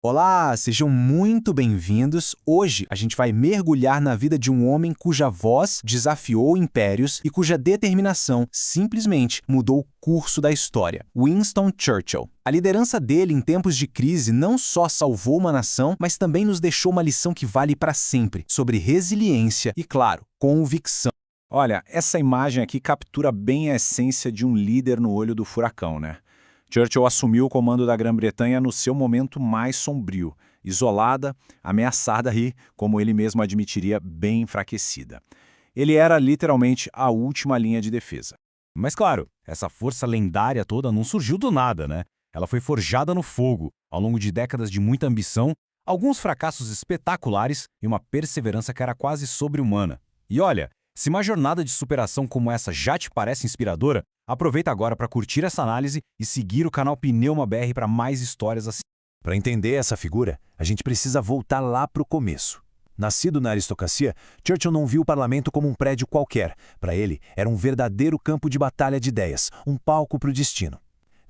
Olá, sejam muito bem-vindos. Hoje a gente vai mergulhar na vida de um homem cuja voz desafiou impérios e cuja determinação simplesmente mudou o curso da história: Winston Churchill. A liderança dele em tempos de crise não só salvou uma nação, mas também nos deixou uma lição que vale para sempre, sobre resiliência e, claro, convicção. Olha, essa imagem aqui captura bem a essência de um líder no olho do furacão, né? Churchill assumiu o comando da Grã-Bretanha no seu momento mais sombrio, isolada, ameaçada e, como ele mesmo admitiria, bem enfraquecida. Ele era literalmente a última linha de defesa. Mas claro, essa força lendária toda não surgiu do nada, né? Ela foi forjada no fogo, ao longo de décadas de muita ambição, alguns fracassos espetaculares e uma perseverança que era quase sobre-humana. E olha, se uma jornada de superação como essa já te parece inspiradora, aproveita agora para curtir essa análise e seguir o canal Pneuma BR para mais histórias assim. Para entender essa figura, a gente precisa voltar lá para o começo. Nascido na aristocracia, Churchill não viu o parlamento como um prédio qualquer. Para ele, era um verdadeiro campo de batalha de ideias, um palco para o destino.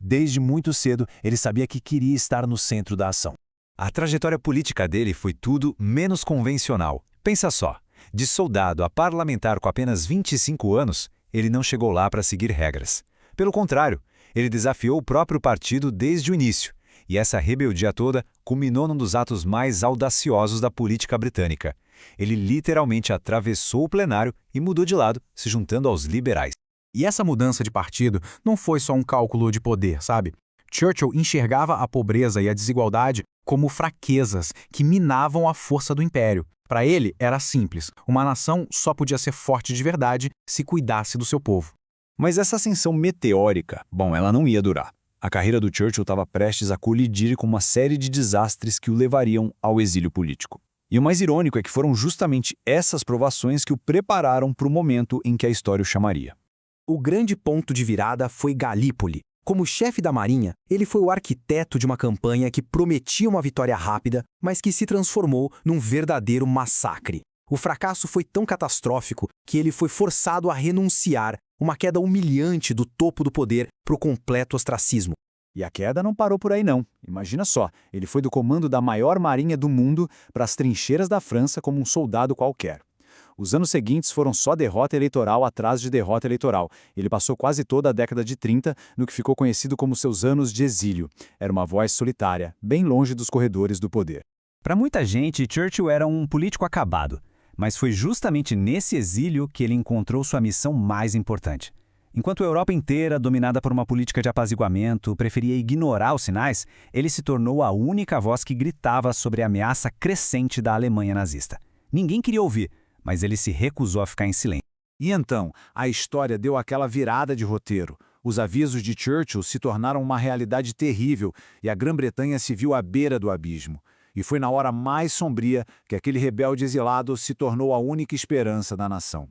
Desde muito cedo, ele sabia que queria estar no centro da ação. A trajetória política dele foi tudo menos convencional. Pensa só, de soldado a parlamentar com apenas 25 anos, ele não chegou lá para seguir regras. Pelo contrário, ele desafiou o próprio partido desde o início, e essa rebeldia toda culminou num dos atos mais audaciosos da política britânica. Ele literalmente atravessou o plenário e mudou de lado, se juntando aos liberais. E essa mudança de partido não foi só um cálculo de poder, sabe? Churchill enxergava a pobreza e a desigualdade como fraquezas que minavam a força do império. Para ele, era simples. Uma nação só podia ser forte de verdade se cuidasse do seu povo. Mas essa ascensão meteórica, ela não ia durar. A carreira do Churchill estava prestes a colidir com uma série de desastres que o levariam ao exílio político. E o mais irônico é que foram justamente essas provações que o prepararam para o momento em que a história o chamaria. O grande ponto de virada foi Galípoli. Como chefe da Marinha, ele foi o arquiteto de uma campanha que prometia uma vitória rápida, mas que se transformou num verdadeiro massacre. O fracasso foi tão catastrófico que ele foi forçado a renunciar, uma queda humilhante do topo do poder para o completo ostracismo. E a queda não parou por aí não. Imagina só, ele foi do comando da maior marinha do mundo para as trincheiras da França como um soldado qualquer. Os anos seguintes foram só derrota eleitoral atrás de derrota eleitoral. Ele passou quase toda a década de 30 no que ficou conhecido como seus anos de exílio. Era uma voz solitária, bem longe dos corredores do poder. Para muita gente, Churchill era um político acabado, mas foi justamente nesse exílio que ele encontrou sua missão mais importante. Enquanto a Europa inteira, dominada por uma política de apaziguamento, preferia ignorar os sinais, ele se tornou a única voz que gritava sobre a ameaça crescente da Alemanha nazista. Ninguém queria ouvir, mas ele se recusou a ficar em silêncio. E então, a história deu aquela virada de roteiro. Os avisos de Churchill se tornaram uma realidade terrível e a Grã-Bretanha se viu à beira do abismo. E foi na hora mais sombria que aquele rebelde exilado se tornou a única esperança da nação.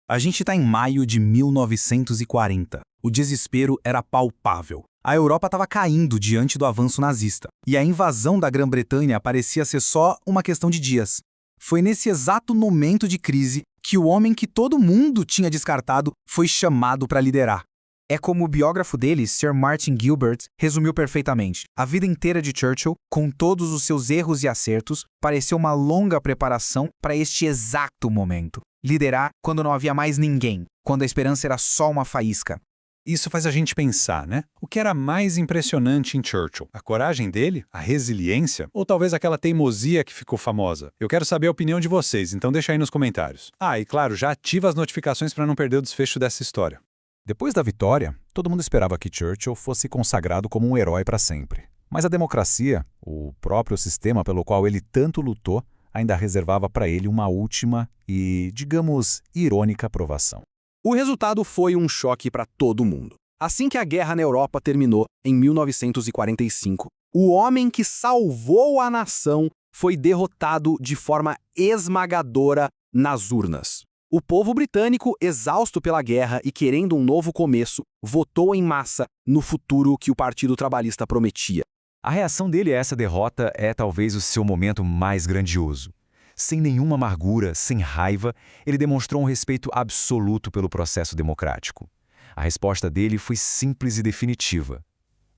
A gente está em maio de 1940. O desespero era palpável. A Europa estava caindo diante do avanço nazista, e a invasão da Grã-Bretanha parecia ser só uma questão de dias. Foi nesse exato momento de crise que o homem que todo mundo tinha descartado foi chamado para liderar. É como o biógrafo dele, Sir Martin Gilbert, resumiu perfeitamente. A vida inteira de Churchill, com todos os seus erros e acertos, pareceu uma longa preparação para este exato momento. Liderar quando não havia mais ninguém, quando a esperança era só uma faísca. Isso faz a gente pensar, né? O que era mais impressionante em Churchill? A coragem dele? A resiliência? Ou talvez aquela teimosia que ficou famosa? Eu quero saber a opinião de vocês, então deixa aí nos comentários. E claro, já ativa as notificações para não perder o desfecho dessa história. Depois da vitória, todo mundo esperava que Churchill fosse consagrado como um herói para sempre. Mas a democracia, o próprio sistema pelo qual ele tanto lutou, ainda reservava para ele uma última e, digamos, irônica aprovação. O resultado foi um choque para todo mundo. Assim que a guerra na Europa terminou, em 1945, o homem que salvou a nação foi derrotado de forma esmagadora nas urnas. O povo britânico, exausto pela guerra e querendo um novo começo, votou em massa no futuro que o Partido Trabalhista prometia. A reação dele a essa derrota é talvez o seu momento mais grandioso. Sem nenhuma amargura, sem raiva, ele demonstrou um respeito absoluto pelo processo democrático. A resposta dele foi simples e definitiva.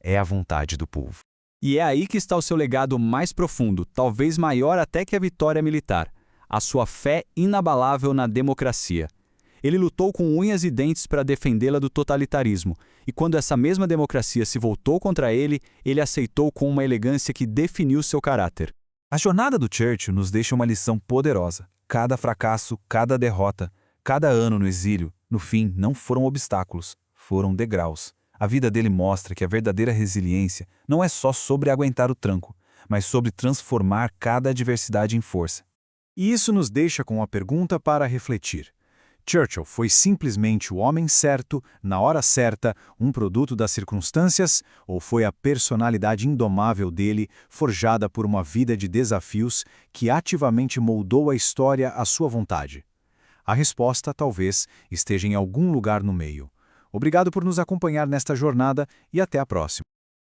É a vontade do povo. E é aí que está o seu legado mais profundo, talvez maior até que a vitória militar: a sua fé inabalável na democracia. Ele lutou com unhas e dentes para defendê-la do totalitarismo, e quando essa mesma democracia se voltou contra ele, ele aceitou com uma elegância que definiu seu caráter. A jornada do Churchill nos deixa uma lição poderosa. Cada fracasso, cada derrota, cada ano no exílio, no fim, não foram obstáculos, foram degraus. A vida dele mostra que a verdadeira resiliência não é só sobre aguentar o tranco, mas sobre transformar cada adversidade em força. E isso nos deixa com uma pergunta para refletir. Churchill foi simplesmente o homem certo, na hora certa, um produto das circunstâncias, ou foi a personalidade indomável dele, forjada por uma vida de desafios, que ativamente moldou a história à sua vontade? A resposta, talvez, esteja em algum lugar no meio. Obrigado por nos acompanhar nesta jornada e até a próxima.